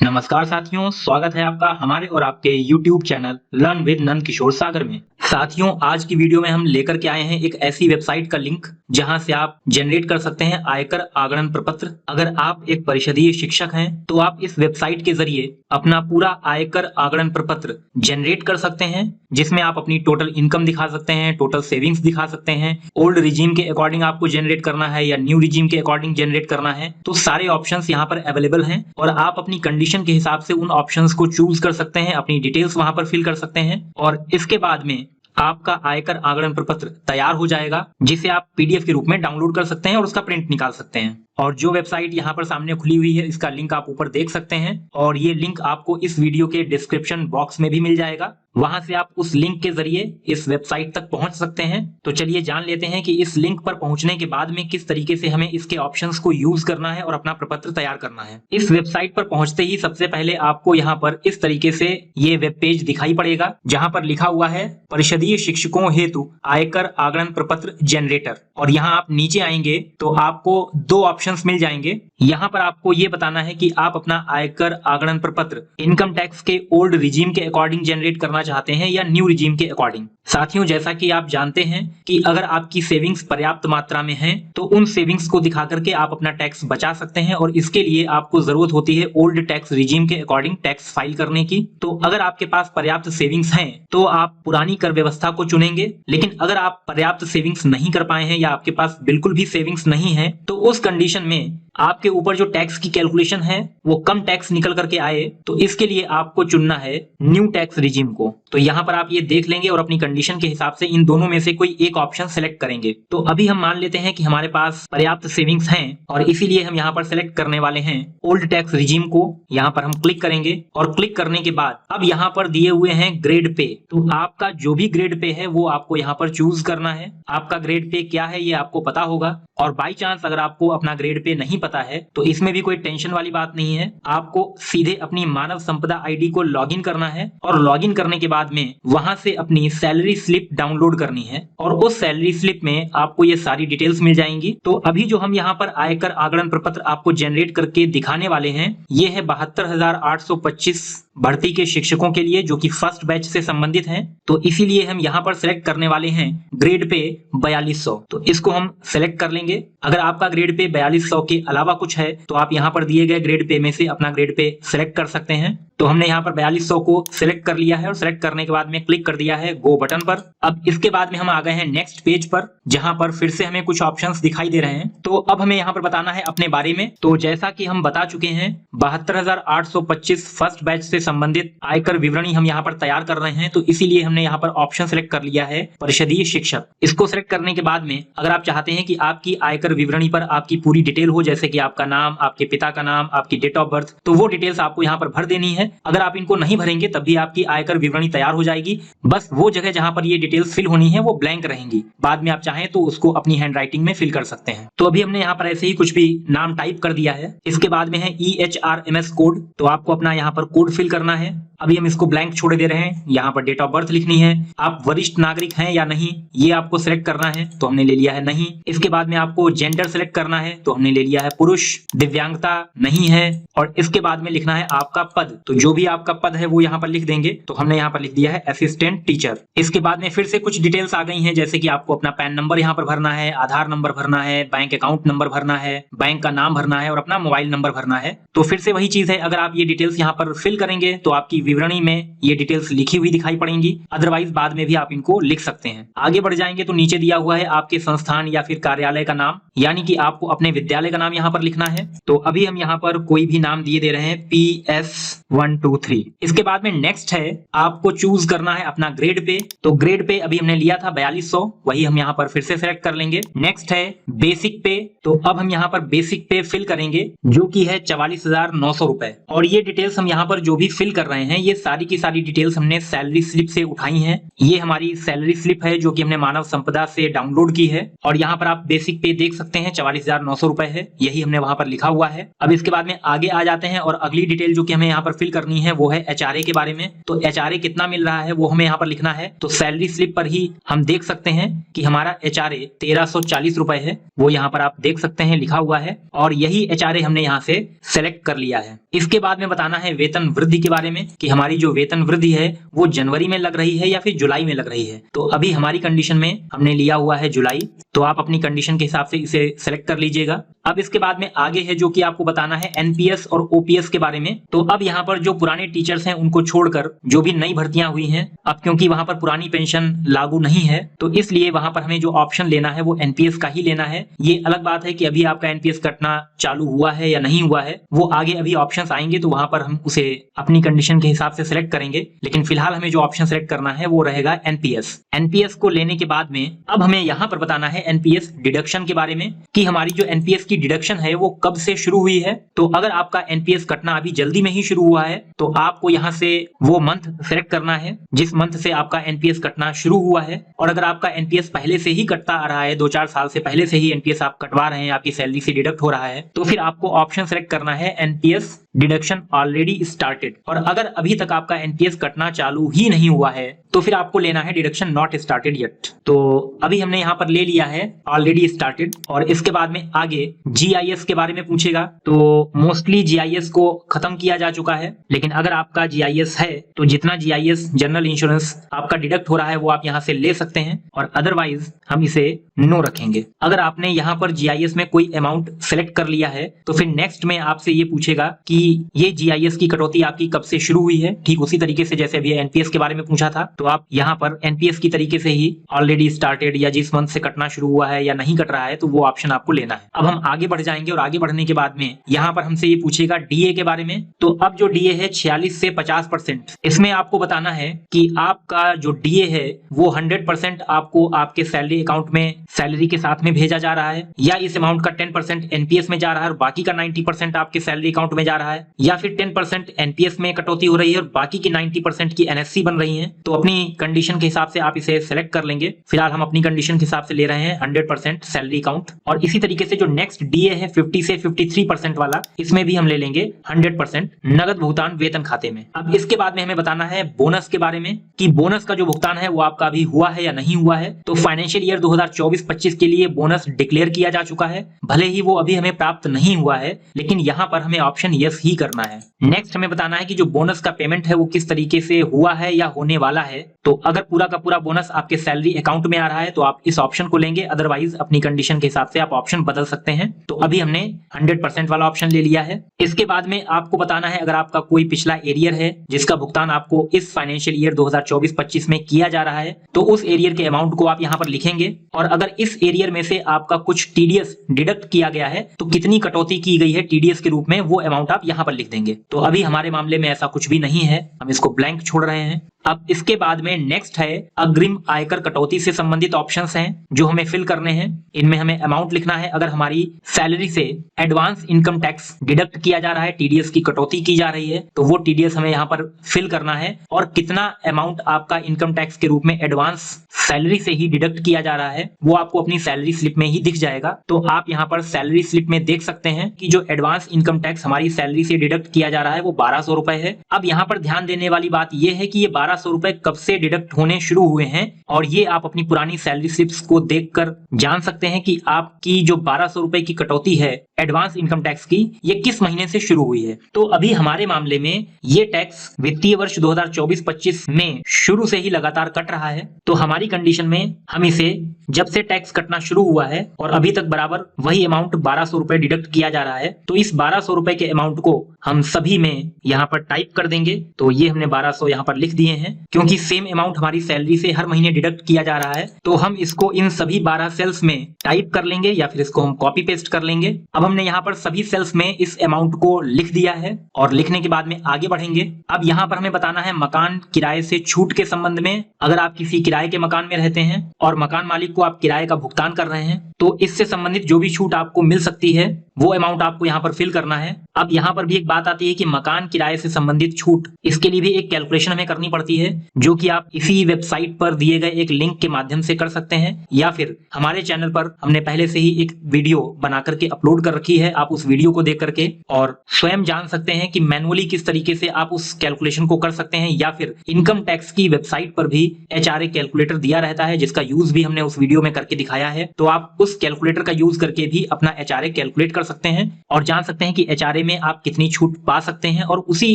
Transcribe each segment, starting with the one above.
नमस्कार साथियों, स्वागत है आपका हमारे और आपके YouTube channel learn with Nand Kishore सागर में। साथियों, आज की वीडियो में हम लेकर के आए हैं एक ऐसी वेबसाइट का लिंक जहां से आप जनरेट कर सकते हैं आयकर आगणन प्रपत्र। अगर आप एक परिषदीय शिक्षक हैं तो आप इस वेबसाइट के जरिए अपना पूरा आयकर आगणन प्रपत्र जनरेट कर सकते हैं, जिसमें आप अपनी टोटल इनकम दिखा सकते हैं, टोटल सेविंग्स दिखा सकते हैं। ओल्ड रिजीम के अकॉर्डिंग आपको जनरेट करना है या न्यू रिजीम के अकॉर्डिंग जनरेट करना है, तो सारे ऑप्शंस यहाँ पर अवेलेबल हैं और आप अपनी कंडीशन के हिसाब से उन ऑप्शंस को चूज कर सकते हैं, अपनी डिटेल्स वहां पर फिल कर सकते हैं और इसके बाद में आपका आयकर आगणन प्रपत्र तैयार हो जाएगा, जिसे आप पीडीएफ के रूप में डाउनलोड कर सकते हैं और उसका प्रिंट निकाल सकते हैं। और जो वेबसाइट यहाँ पर सामने खुली हुई है, इसका लिंक आप ऊपर देख सकते हैं और ये लिंक आपको इस वीडियो के डिस्क्रिप्शन बॉक्स में भी मिल जाएगा। वहां से आप उस लिंक के जरिए इस वेबसाइट तक पहुंच सकते हैं। तो चलिए जान लेते हैं कि इस लिंक पर पहुंचने के बाद में किस तरीके से हमें इसके ऑप्शंस को यूज करना है और अपना प्रपत्र तैयार करना है। इस वेबसाइट पर पहुंचते ही सबसे पहले आपको यहाँ पर इस तरीके से ये वेब पेज दिखाई पड़ेगा, जहां पर लिखा हुआ है परिषदीय शिक्षकों हेतु आयकर आगणन प्रपत्र जनरेटर। और यहाँ आप नीचे आएंगे तो आपको दो ऑप्शंस मिल जाएंगे। यहाँ पर आपको ये बताना है कि आप अपना आयकर आगणन प्रपत्र इनकम टैक्स के ओल्ड रिजीम के अकॉर्डिंग जनरेट करना चाहते हैं या न्यू रिजीम के अकॉर्डिंग। साथियों, जैसा कि आप जानते हैं कि अगर आपकी सेविंग्स पर्याप्त मात्रा में है तो उन सेविंग्स को दिखा करके आप अपना टैक्स बचा सकते हैं और इसके लिए आपको जरूरत होती है ओल्ड टैक्स रिजीम के अकॉर्डिंग टैक्स फाइल करने की। तो अगर आपके पास पर्याप्त सेविंग्स हैं तो आप पुरानी कर व्यवस्था को चुनेंगे, लेकिन अगर आप पर्याप्त सेविंग्स नहीं कर पाए हैं या आपके पास बिल्कुल भी सेविंग्स नहीं है तो उस कंडीशन में आपके ऊपर जो टैक्स की कैलकुलेशन है वो कम टैक्स निकल करके आए, तो इसके लिए आपको चुनना है न्यू टैक्स रिजीम को। तो यहाँ पर आप ये देख लेंगे और अपनी कंडीशन के हिसाब से इन दोनों में से कोई एक ऑप्शन सेलेक्ट करेंगे। तो अभी हम मान लेते हैं कि हमारे पास पर्याप्त सेविंग्स हैं और इसीलिए हम यहाँ पर सेलेक्ट करने वाले हैं ओल्ड टैक्स रिजीम को। यहाँ पर हम क्लिक करेंगे और क्लिक करने के बाद अब यहाँ पर दिए हुए हैं ग्रेड पे। तो आपका जो भी ग्रेड पे है वो आपको यहाँ पर चूज करना है। आपका ग्रेड पे क्या है ये आपको पता होगा, और बाई चांस अगर आपको अपना ग्रेड पे नहीं पता है तो इसमें भी कोई टेंशन वाली बात नहीं है। आपको सीधे अपनी मानव संपदा आईडी को लॉगिन करना है और लॉगिन करने के बाद में वहां से अपनी सैलरी स्लिप डाउनलोड करनी है और उस सैलरी स्लिप में आपको ये सारी डिटेल्स मिल जाएंगी। तो अभी जो हम यहाँ पर आयकर आगणन प्रपत्र आपको जनरेट करके दिखाने वाले हैं ये है 72,825 भर्ती के शिक्षकों के लिए, जो कि फर्स्ट बैच से संबंधित हैं। तो इसीलिए हम यहाँ पर सिलेक्ट करने वाले हैं ग्रेड पे 4200। तो इसको हम सिलेक्ट कर लेंगे। अगर आपका ग्रेड पे 4200 के अलावा कुछ है तो आप यहाँ पर दिए गए ग्रेड पे में से अपना ग्रेड पे सिलेक्ट कर सकते हैं। तो हमने यहाँ पर 4200 को सिलेक्ट कर लिया है और सिलेक्ट करने के बाद में क्लिक कर दिया है गो बटन पर। अब इसके बाद में हम आ गए हैं नेक्स्ट पेज पर, जहां पर फिर से हमें कुछ ऑप्शंस दिखाई दे रहे हैं। तो अब हमें यहाँ पर बताना है अपने बारे में। तो जैसा कि हम बता चुके हैं 72,825 फर्स्ट बैच से संबंधित आयकर विवरणी हम यहाँ पर तैयार कर रहे हैं, तो इसीलिए हमने यहाँ पर ऑप्शन सिलेक्ट कर लिया है परिषदीय शिक्षक। इसको सिलेक्ट करने के बाद में अगर आप चाहते हैं कि आपकी आयकर विवरणी पर आपकी पूरी डिटेल हो, जैसे कि आपका नाम, आपके पिता का नाम, आपकी डेट ऑफ बर्थ, तो वो डिटेल्स आपको यहाँ पर भर देनी है। अगर आप इनको नहीं भरेंगे तब भी आपकी आयकर विवरणी तैयार हो जाएगी। बस वो जगह जहां पर ये डिटेल्स फिल होनी है वो ब्लैंक रहेंगी। बाद में आप चाहें तो उसको अपनी हैंडराइटिंग में फिल कर सकते हैं। तो अभी हमने यहाँ पर ऐसे ही कुछ भी नाम टाइप कर दिया है। इसके बाद में है EHRMS कोड, तो आपको अपना यहाँ पर कोड फिल करना है। अभी हम इसको ब्लैंक छोड़ दे रहे हैं। यहाँ पर डेट ऑफ बर्थ लिखनी है। आप वरिष्ठ नागरिक हैं या नहीं ये आपको सिलेक्ट करना है, तो हमने ले लिया है नहीं। इसके बाद में आपको जेंडर सिलेक्ट करना है, तो हमने ले लिया है पुरुष। दिव्यांगता नहीं है। और इसके बाद में लिखना है आपका पद, तो जो भी आपका पद है वो यहाँ पर लिख देंगे। तो हमने यहाँ पर लिख दिया है असिस्टेंट टीचर। इसके बाद में फिर से कुछ डिटेल्स आ गई हैं, जैसे कि आपको अपना पैन नंबर यहाँ पर भरना है, आधार नंबर भरना है, बैंक अकाउंट नंबर भरना है, बैंक का नाम भरना है और अपना मोबाइल नंबर भरना है। तो फिर से वही चीज है, अगर आप ये डिटेल्स यहाँ पर फिल करेंगे तो आपकी विवरणी में ये डिटेल्स लिखी हुई दिखाई पड़ेंगी। अदरवाइज बाद में भी आप इनको लिख सकते हैं। आगे बढ़ जाएंगे तो नीचे दिया हुआ है आपके संस्थान या फिर कार्यालय का नाम, यानी कि आपको अपने विद्यालय का नाम यहाँ पर लिखना है। तो अभी हम यहाँ पर कोई भी नाम दिए दे रहे हैं PS123। इसके बाद में नेक्स्ट है आपको चूज करना है अपना ग्रेड पे। तो ग्रेड पे अभी हमने लिया था 4200, वही हम यहाँ पर फिर से सिलेक्ट कर लेंगे। नेक्स्ट है बेसिक पे, तो अब हम यहाँ पर बेसिक पे फिल करेंगे जो कि है 44,900 रुपए। और ये डिटेल्स हम यहाँ पर जो भी फिल कर रहे हैं ये सारी की सारी डिटेल्स हमने सैलरी स्लिप से उठाई हैं। ये हमारी सैलरी स्लिप है जो कि हमने मानव संपदा से डाउनलोड की है और यहाँ पर आप बेसिक पे देख सकते हैं 44,900 रुपए है, यही हमने वहां पर लिखा हुआ है। अब इसके बाद में आगे आ जाते हैं और अगली डिटेल जो कि हमें यहाँ पर फिल करनी है वो है एचआरए के बारे में। तो एचआरए कितना मिल रहा है वो हमें यहाँ पर लिखना है। तो सैलरी स्लिप पर ही हम देख सकते हैं कि हमारा एचआरए 1340 रुपए है, वो यहाँ पर आप देख सकते हैं लिखा हुआ है और यही एचआरए हमने यहाँ से सेलेक्ट कर लिया है। इसके बाद में बताना है वेतन वृद्धि के बारे में कि हमारी जो वेतन वृद्धि है वो जनवरी में लग रही है या फिर जुलाई में लग रही है। तो अभी हमारी कंडीशन में हमने लिया हुआ है जुलाई, तो आप अपनी कंडीशन के हिसाब से इसे सेलेक्ट कर लीजिएगा। अब इसके बाद में आगे है जो कि आपको बताना है एनपीएस और ओपीएस के बारे में। तो अब यहाँ पर जो पुराने टीचर्स हैं उनको छोड़कर जो भी नई भर्तियां हुई हैं, अब क्योंकि वहां पर पुरानी पेंशन लागू नहीं है तो इसलिए वहां पर हमें जो ऑप्शन लेना है वो एनपीएस का ही लेना है। ये अलग बात है कि अभी आपका एनपीएस कटना चालू हुआ है या नहीं हुआ है, वो आगे अभी ऑप्शंस आएंगे तो वहां पर हम उसे अपनी कंडीशन के हिसाब से सिलेक्ट करेंगे, लेकिन फिलहाल हमें जो ऑप्शन सिलेक्ट करना है वो रहेगा एनपीएस। एनपीएस को लेने के बाद में अब हमें यहाँ पर बताना है एनपीएस डिडक्शन के बारे में कि हमारी जो एनपीएस की डिडक्शन है वो कब से शुरू हुई है। तो अगर आपका एनपीएस कटना अभी जल्दी में ही शुरू हुआ है तो आपको यहाँ से वो मंथ सेलेक्ट करना है जिस मंथ से आपका एनपीएस कटना शुरू हुआ है। और अगर आपका एनपीएस पहले से ही कटता आ रहा है, 2-4 साल से पहले से ही एनपीएस आप कटवा रहे हैं, आपकी सैलरी से डिडक्ट हो रहा है, तो फिर आपको ऑप्शन सेलेक्ट करना है एनपीएस डिडक्शन ऑलरेडी स्टार्टेड। और अगर अभी तक आपका एनपीएस कटना चालू ही नहीं हुआ है तो फिर आपको लेना है डिडक्शन नॉट स्टार्टेड येट। तो अभी हमने यहाँ पर ले लिया है ऑलरेडी स्टार्टेड। और इसके बाद में आगे जीआईएस के बारे में पूछेगा तो मोस्टली जीआईएस को खत्म किया जा चुका है, लेकिन अगर आपका जीआईएस है तो जितना जीआईएस जनरल इंश्योरेंस आपका डिडक्ट हो रहा है वो आप यहाँ से ले सकते हैं और अदरवाइज हम इसे नो रखेंगे। अगर आपने यहाँ पर जीआईएस में कोई अमाउंट सेलेक्ट कर लिया है तो फिर नेक्स्ट में आपसे ये पूछेगा कि ये जीआईएस की कटौती आपकी कब से शुरू हुई है। ठीक उसी तरीके से जैसे अभी एनपीएस के बारे में पूछा था तो आप यहाँ पर एनपीएस की तरीके से ही ऑलरेडी स्टार्टेड या जिस मंथ से कटना शुरू हुआ है या नहीं कट रहा है तो वो ऑप्शन आपको लेना है। अब हम आगे बढ़ जाएंगे और आगे बढ़ने के बाद में यहाँ पर हमसे ये पूछेगा डीए के बारे में। तो अब जो डीए है 46 से 50%, इसमें आपको बताना है कि आपका जो डीए है वो 100% आपको आपके सैलरी अकाउंट में सैलरी के साथ में भेजा जा रहा है, या इस अमाउंट का 10% एनपीएस में जा रहा है और बाकी का 90% आपके सैलरी अकाउंट में जा रहा है, या फिर 10% एनपीएस में कटौती हो रही है और बाकी की 90% की एनएससी बन रही है। तो अपनी कंडीशन के हिसाब से आप इसे सेलेक्ट कर लेंगे। फिलहाल हम अपनी कंडीशन के हिसाब से ले रहे हैं 100% सैलरी अकाउंट। और इसी तरीके से जो नेक्स्ट डीए है 50 से 53% वाला, इसमें भी हम ले लेंगे 100% नगद भुगतान वेतन खाते में। अब इसके बाद में हमें बताना है बोनस के बारे में कि बोनस का जो भुगतान है वो आपका अभी हुआ है या नहीं हुआ है। तो फाइनेंशियल ईयर 2024-25 के लिए बोनस डिक्लेयर किया जा चुका है, भले ही वो अभी हमें प्राप्त नहीं हुआ है, लेकिन यहाँ पर हमें ऑप्शन यस ही करना है। नेक्स्ट हमें बताना है कि जो बोनस का पेमेंट है वो किस तरीके से हुआ है या होने वाला है। तो अगर पूरा का पूरा बोनस आपके सैलरी अकाउंट में आ रहा है तो आप इस ऑप्शन को लेंगे, अदरवाइज अपनी कंडीशन के हिसाब से आप ऑप्शन बदल सकते हैं। तो अभी हमने 100% वाला ऑप्शन ले लिया है। इसके बाद में आपको बताना है अगर आपका कोई पिछला एरियर है जिसका भुगतान आपको इस फाइनेंशियल ईयर 2024-25 में किया जा रहा है तो उस एरियर के अमाउंट को आप यहाँ पर लिखेंगे। और अगर इस एरियर में से आपका कुछ टीडीएस डिडक्ट किया गया है तो कितनी कटौती की गई है टीडीएस के रूप में वो अमाउंट आप यहाँ पर लिख देंगे। तो अभी हमारे मामले में ऐसा कुछ भी नहीं है, हम इसको ब्लैंक छोड़ रहे हैं। अब इसके बाद में नेक्स्ट है अग्रिम आयकर कटौती से संबंधित ऑप्शंस हैं जो हमें फिल करने हैं। इनमें हमें अमाउंट लिखना है, अगर हमारी सैलरी से एडवांस इनकम टैक्स डिडक्ट किया जा रहा है, टीडीएस की कटौती की जा रही है, तो वो टीडीएस हमें यहाँ पर फिल करना है और कितना अमाउंट आपका इनकम टैक्स के रूप में एडवांस सैलरी से ही डिडक्ट किया जा रहा है वो आपको अपनी सैलरी स्लिप में ही दिख जाएगा। तो आप यहाँ पर सैलरी स्लिप में देख सकते हैं कि जो एडवांस इनकम टैक्स हमारी सैलरी से डिडक्ट किया जा रहा है वो 1200 रुपए है। अब यहाँ पर ध्यान देने वाली बात यह है कि ये 1200 रुपए कब से डिडक्ट होने शुरू हुए हैं, और ये आप अपनी पुरानी सैलरी स्लिप्स को देखकर जान सकते हैं कि आपकी जो 1200 रुपए की कटौती है एडवांस इनकम टैक्स की, ये किस महीने से शुरू हुई है। तो अभी हमारे मामले में ये टैक्स वित्तीय वर्ष 2024-25 में शुरू से ही लगातार कट रहा है। तो हमारी कंडीशन में हम इसे जब से टैक्स कटना शुरू हुआ है और अभी तक बराबर वही अमाउंट 1200 रुपए डिडक्ट किया जा रहा है, तो इस 1200 रुपए के अमाउंट को हम सभी में यहाँ पर टाइप कर देंगे। तो ये हमने 1200 यहाँ पर लिख दिए हैं, क्योंकि सेम अमाउंट हमारी सैलरी से हर महीने डिडक्ट किया जा रहा है। तो हम इसको इन सभी 12 सेल्स में टाइप कर लेंगे या फिर इसको हम कॉपी पेस्ट कर लेंगे। अब हमने यहाँ पर सभी सेल्स में इस अमाउंट को लिख दिया है और लिखने के बाद में आगे बढ़ेंगे। अब यहाँ पर हमें बताना है मकान किराए से छूट के संबंध में। अगर आप किसी किराए के मकान में रहते हैं और मकान मालिक को आप किराए का भुगतान कर रहे हैं तो इससे संबंधित जो भी छूट आपको मिल सकती है वो अमाउंट आपको यहाँ पर फिल करना है। अब यहाँ पर भी एक बात आती है कि मकान किराए से संबंधित छूट, इसके लिए भी एक कैलकुलेशन हमें करनी पड़ती है, जो कि आप इसी वेबसाइट पर दिए गए एक लिंक के माध्यम से कर सकते हैं, या फिर हमारे चैनल पर हमने पहले से ही एक वीडियो बना करके अपलोड कर रखी है, आप उस वीडियो को देख करके और स्वयं जान सकते हैं कि मैनुअली किस तरीके से आप उस कैलकुलेशन को कर सकते हैं। या फिर इनकम टैक्स की वेबसाइट पर भी HRA कैलकुलेटर दिया रहता है, जिसका यूज भी हमने उस वीडियो में करके दिखाया है, तो आप उस कैलकुलेटर का यूज करके भी अपना HRA कैलकुलेट कर सकते हैं और जान सकते हैं कि HRA में आप कितनी छूट पा सकते हैं, और उसी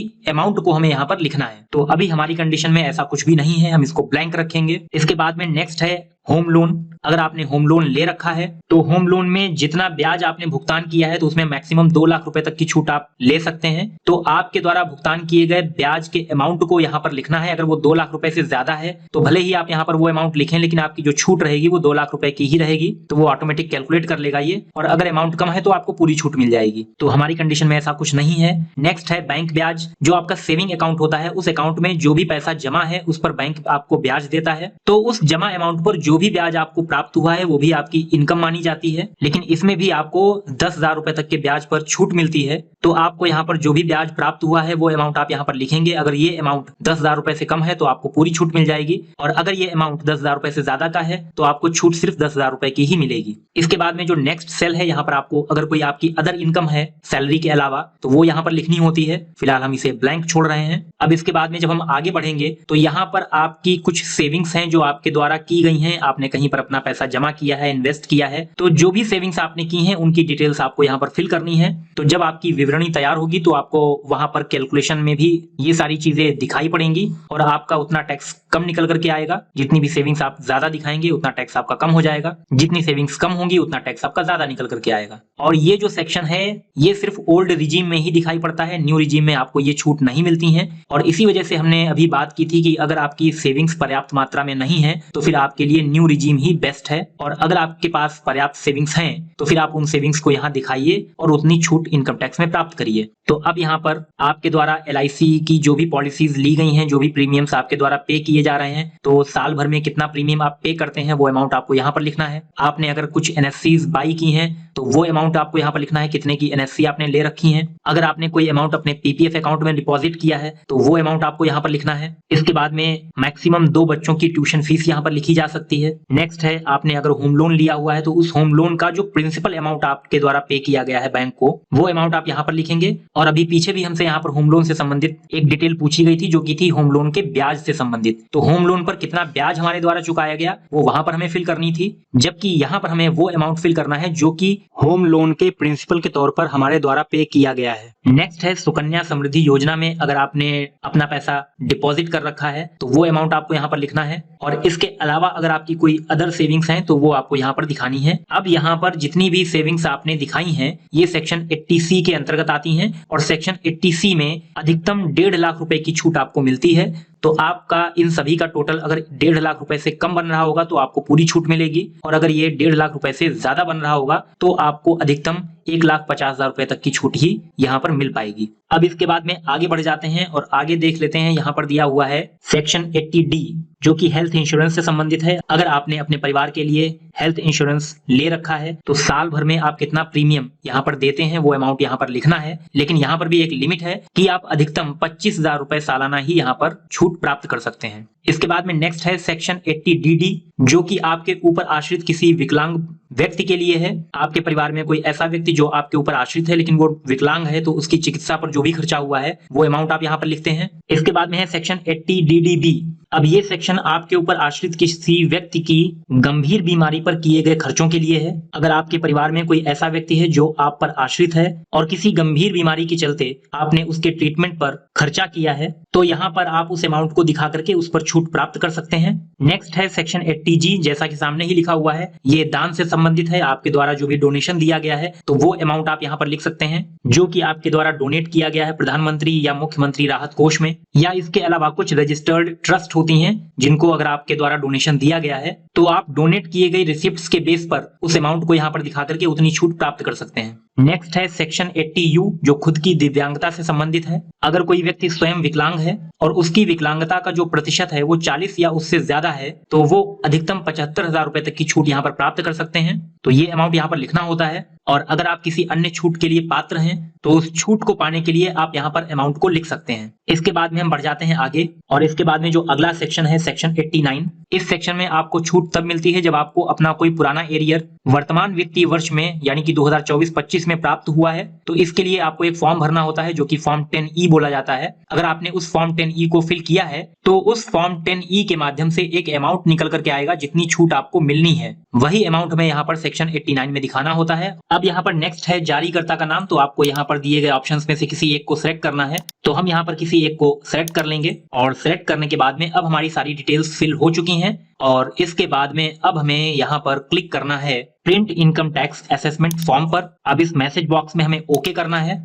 अमाउंट को हमें यहाँ पर लिखना है। तो अभी हमारी कंडीशन में ऐसा कुछ भी नहीं है, हम इसको ब्लैंक रखेंगे। इसके बाद में नेक्स्ट है होम लोन। अगर आपने होम लोन ले रखा है तो होम लोन में जितना ब्याज आपने भुगतान किया है तो उसमें मैक्सिमम 2 लाख रुपए तक की छूट आप ले सकते हैं। तो आपके द्वारा भुगतान किए गए ब्याज के अमाउंट को यहाँ पर लिखना है। अगर वो 2 लाख रुपए से ज्यादा है तो भले ही आप यहाँ पर वो अमाउंट लिखें, लेकिन आपकी जो छूट रहेगी वो 2 लाख रुपए की ही रहेगी, तो वो ऑटोमेटिक कैलकुलेट कर लेगा ये। और अगर अमाउंट कम है तो आपको पूरी छूट मिल जाएगी। तो हमारी कंडीशन में ऐसा कुछ नहीं है। नेक्स्ट है बैंक ब्याज। जो आपका सेविंग अकाउंट होता है, उस अकाउंट में जो भी पैसा जमा है उस पर बैंक आपको ब्याज देता है, तो उस जमा अमाउंट पर जो भी ब्याज आपको प्राप्त हुआ है वो भी आपकी इनकम मानी जाती है। लेकिन इसमें भी आपको 10,000 रुपए तक के ब्याज पर छूट मिलती है। तो आपको यहाँ पर जो भी ब्याज प्राप्त हुआ है वो अमाउंट आप यहाँ पर लिखेंगे। अगर ये अमाउंट 10,000 रुपए से कम है तो आपको पूरी छूट मिल जाएगी, और अगर ये अमाउंट 10,000 रुपए से ज्यादा का है तो आपको छूट सिर्फ 10,000 रुपए की ही मिलेगी। इसके बाद में जो नेक्स्ट सेल है, यहाँ पर आपको अगर कोई आपकी अदर इनकम है सैलरी के अलावा तो वो यहाँ पर लिखनी होती है। फिलहाल हम इसे ब्लैंक छोड़ रहे हैं। अब इसके बाद में जब हम आगे बढ़ेंगे तो यहाँ पर आपकी कुछ सेविंग्स हैं जो आपके द्वारा की गई हैं। आपने कहीं पर अपना पैसा जमा किया है, इन्वेस्ट किया है, तो जो भी सेविंग्स आपने की हैं उनकी डिटेल्स आपको यहाँ पर फिल करनी है। तो जब आपकी विवरणी तैयार होगी तो आपको वहां पर कैलकुलेशन में भी ये सारी चीजें दिखाई पड़ेंगी, और आपका उतना टैक्स कम निकल करके आएगा। जितनी भी सेविंग्स आप ज्यादा दिखाएंगे उतना टैक्स आपका कम हो जाएगा, जितनी सेविंग्स कम होंगी उतना टैक्स आपका ज्यादा निकल करके आएगा। और ये जो सेक्शन है ये सिर्फ ओल्ड रिजीम में ही दिखाई पड़ता है, न्यू रिजीम में आपको ये छूट नहीं मिलती है। और इसी वजह से हमने अभी बात की थी कि अगर आपकी सेविंग्स पर्याप्त मात्रा में नहीं है तो फिर आपके लिए न्यू रिजीम ही बेस्ट है, और अगर आपके पास पर्याप्त सेविंग्स हैं तो फिर आप उन सेविंग्स को यहाँ दिखाइए और उतनी छूट इनकम टैक्स में प्राप्त करिए। तो अब यहाँ पर आपके द्वारा LIC की जो भी पॉलिसीज ली गई हैं, जो भी प्रीमियम्स आपके द्वारा पे किए जा रहे हैं, तो साल भर में कितना प्रीमियम आप पे करते हैं वो अमाउंट आपको यहाँ पर लिखना है। आपने अगर कुछ NSCs बाई की हैं तो वो अमाउंट आपको यहाँ पर लिखना है, कितने की NSC आपने ले रखी है। अगर आपने कोई अमाउंट अपने PPF अकाउंट में डिपॉजिट किया है तो वो अमाउंट आपको यहाँ पर लिखना है। इसके बाद में मैक्सिमम 2 बच्चों की ट्यूशन फीस यहाँ पर लिखी जा सकती है। नेक्स्ट है, आपने अगर होम लोन लिया हुआ है तो उस होम लोन का जो प्रिंसिपल अमाउंट आपके द्वारा पे किया गया है बैंक को, वो अमाउंट आप यहाँ पर लिखेंगे। और अभी पीछे भी हमसे यहाँ पर होम लोन से संबंधित एक डिटेल पूछी गई थी, जो की थी होम लोन के ब्याज से संबंधित। तो होम लोन पर कितना ब्याज हमारे द्वारा चुकाया गया वो वहां पर हमें फिल करनी थी, जबकि यहाँ पर हमें वो अमाउंट फिल करना है जो कि होम लोन के प्रिंसिपल के तौर पर हमारे द्वारा पे किया गया है। नेक्स्ट है, सुकन्या समृद्धि योजना में अगर आपने अपना पैसा डिपॉजिट कर रखा है तो वो अमाउंट आपको यहाँ पर लिखना है, और इसके अलावा अगर आपकी कोई अदर सेविंग्स हैं तो वो आपको यहाँ पर दिखानी है। अब यहाँ पर जितनी भी सेविंग्स आपने दिखाई हैं ये सेक्शन 80C के अंतर्गत आती हैं, और सेक्शन 80C में अधिकतम 1.5 लाख रुपए की छूट आपको मिलती है। तो आपका इन सभी का टोटल अगर 1.5 लाख रुपए से कम बन रहा होगा तो आपको पूरी छूट मिलेगी, और अगर ये 1.5 लाख रुपए से ज्यादा बन रहा होगा तो आपको अधिकतम 1,50,000 रुपए तक की छूट ही यहाँ पर मिल पाएगी। अब इसके बाद में आगे बढ़ जाते हैं और आगे देख लेते हैं। यहाँ पर दिया हुआ है सेक्शन 80D जो कि हेल्थ इंश्योरेंस से संबंधित है। अगर आपने अपने परिवार के लिए हेल्थ इंश्योरेंस ले रखा है तो साल भर में आप कितना प्रीमियम यहाँ पर देते हैं वो अमाउंट यहाँ पर लिखना है। लेकिन यहाँ पर भी एक लिमिट है कि आप अधिकतम 25,000 रुपए सालाना ही यहाँ पर छूट प्राप्त कर सकते हैं। इसके बाद में नेक्स्ट है सेक्शन 80DD जो कि आपके ऊपर आश्रित किसी विकलांग व्यक्ति के लिए है। आपके परिवार में कोई ऐसा व्यक्ति जो आपके ऊपर आश्रित है लेकिन वो विकलांग है, तो उसकी चिकित्सा पर जो भी खर्चा हुआ है वो अमाउंट आप यहाँ पर लिखते हैं। इसके बाद में है सेक्शन 80DDB। अब ये सेक्शन आपके ऊपर आश्रित किसी व्यक्ति की गंभीर बीमारी पर किए गए खर्चों के लिए है। अगर आपके परिवार में कोई ऐसा व्यक्ति है जो आप पर आश्रित है और किसी गंभीर बीमारी के चलते आपने उसके ट्रीटमेंट पर खर्चा किया है तो यहाँ पर आप उस अमाउंट को दिखा करके उस पर छूट प्राप्त कर सकते हैं। नेक्स्ट है सेक्शन 80G, जैसा कि सामने ही लिखा हुआ है, ये दान से संबंधित है। आपके द्वारा जो भी डोनेशन दिया गया है तो वो अमाउंट आप यहाँ पर लिख सकते हैं जो कि आपके द्वारा डोनेट किया गया है प्रधानमंत्री या मुख्यमंत्री राहत कोष में, या इसके अलावा कुछ रजिस्टर्ड ट्रस्ट होती हैं जिनको अगर आपके द्वारा डोनेशन दिया गया है तो आप डोनेट किए गए रिसिप्ट्स के बेस पर उस अमाउंट को यहाँ पर दिखा करके उतनी छूट प्राप्त कर सकते हैं। नेक्स्ट है सेक्शन 80U जो खुद की दिव्यांगता से संबंधित है। अगर कोई व्यक्ति स्वयं विकलांग है और उसकी विकलांगता का जो प्रतिशत है वो 40 या उससे ज्यादा है तो वो अधिकतम 75,000 रुपए तक की छूट यहाँ पर प्राप्त कर सकते हैं। तो ये अमाउंट यहाँ पर लिखना होता है। और अगर आप किसी अन्य छूट के लिए पात्र हैं तो उस छूट को पाने के लिए आप यहाँ पर अमाउंट को लिख सकते हैं। इसके बाद में हम बढ़ जाते हैं आगे, और इसके बाद में जो अगला सेक्शन है सेक्शन 89। इस सेक्शन में आपको छूट तब मिलती है जब आपको अपना कोई पुराना एरियर वर्तमान वित्तीय वर्ष में यानी कि 2024-25 में प्राप्त हुआ है। तो इसके लिए आपको एक फॉर्म भरना होता है जो कि फॉर्म 10E बोला जाता है। अगर आपने उस फॉर्म 10E को फिल किया है तो उस फॉर्म 10E के माध्यम से एक अमाउंट निकल करके आएगा जितनी छूट आपको मिलनी है, वही अमाउंट हमें यहाँ पर सेक्शन 89 में दिखाना होता है। अब यहाँ पर नेक्स्ट है जारीकर्ता का नाम। तो आपको यहाँ पर दिए गए ऑप्शंस में से किसी एक को सिलेक्ट करना है। तो हम यहाँ पर किसी एक को सिलेक्ट कर लेंगे, और सिलेक्ट करने के बाद में अब हमारी सारी डिटेल्स फिल हो चुकी हैं। और इसके बाद में अब हमें यहाँ पर क्लिक करना है print income tax assessment form पर। अब इस मैसेज बॉक्स में हमें ओके करना है,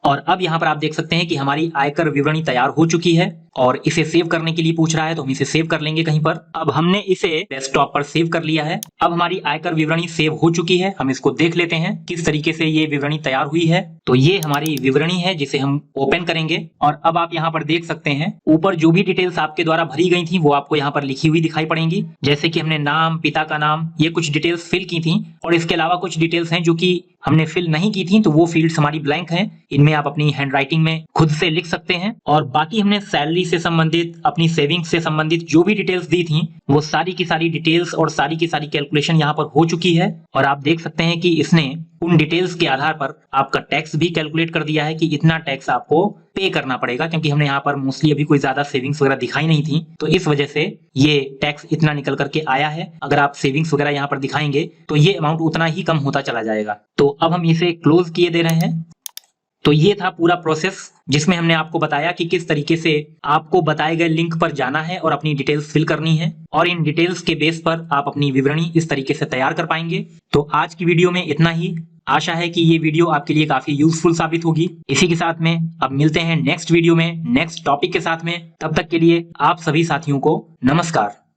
और अब यहाँ पर आप देख सकते हैं कि हमारी आयकर विवरणी तैयार हो चुकी है और इसे सेव करने के लिए पूछ रहा है, तो हम इसे सेव कर लेंगे कहीं पर। अब हमने इसे डेस्कटॉप पर सेव कर लिया है। अब हमारी आयकर विवरणी सेव हो चुकी है। हम इसको देख लेते हैं किस तरीके से ये विवरणी तैयार हुई है। तो ये हमारी विवरणी है जिसे हम ओपन करेंगे, और अब आप यहाँ पर देख सकते हैं ऊपर जो भी डिटेल्स आपके द्वारा भरी गई थी वो आपको यहाँ पर लिखी हुई दिखाई पड़ेंगी। जैसे कि हमने नाम, पिता का नाम, ये कुछ डिटेल्स फिल की थी, और इसके अलावा कुछ डिटेल्स हैं जो कि हमने फिल नहीं की थी, तो वो फील्ड्स हमारी ब्लैंक हैं। इनमें आप अपनी हैंडराइटिंग में खुद से लिख सकते हैं। और बाकी हमने सैलरी से संबंधित, अपनी सेविंग्स से संबंधित जो भी डिटेल्स दी थी वो सारी की सारी डिटेल्स और सारी की सारी कैलकुलेशन यहाँ पर हो चुकी है। और आप देख सकते हैं कि इसने उन डिटेल्स के आधार पर आपका टैक्स भी कैलकुलेट कर दिया है कि इतना टैक्स आपको पे करना पड़ेगा, क्योंकि हमने यहाँ पर मोस्टली अभी कोई ज्यादा सेविंग्स वगैरह दिखाई नहीं थी, तो इस वजह से ये टैक्स इतना निकल करके आया है। अगर आप सेविंग्स वगैरह यहाँ पर दिखाएंगे तो ये अमाउंट उतना ही कम होता चला जाएगा। तो अब हम इसे क्लोज किए दे रहे हैं। तो ये था पूरा प्रोसेस जिसमें हमने आपको बताया कि किस तरीके से आपको बताए गए लिंक पर जाना है और अपनी डिटेल्स फिल करनी है, और इन डिटेल्स के बेस पर आप अपनी विवरणी इस तरीके से तैयार कर पाएंगे। तो आज की वीडियो में इतना ही। आशा है कि ये वीडियो आपके लिए काफी यूजफुल साबित होगी। इसी के साथ में अब मिलते हैं नेक्स्ट वीडियो में नेक्स्ट टॉपिक के साथ में। तब तक के लिए आप सभी साथियों को नमस्कार।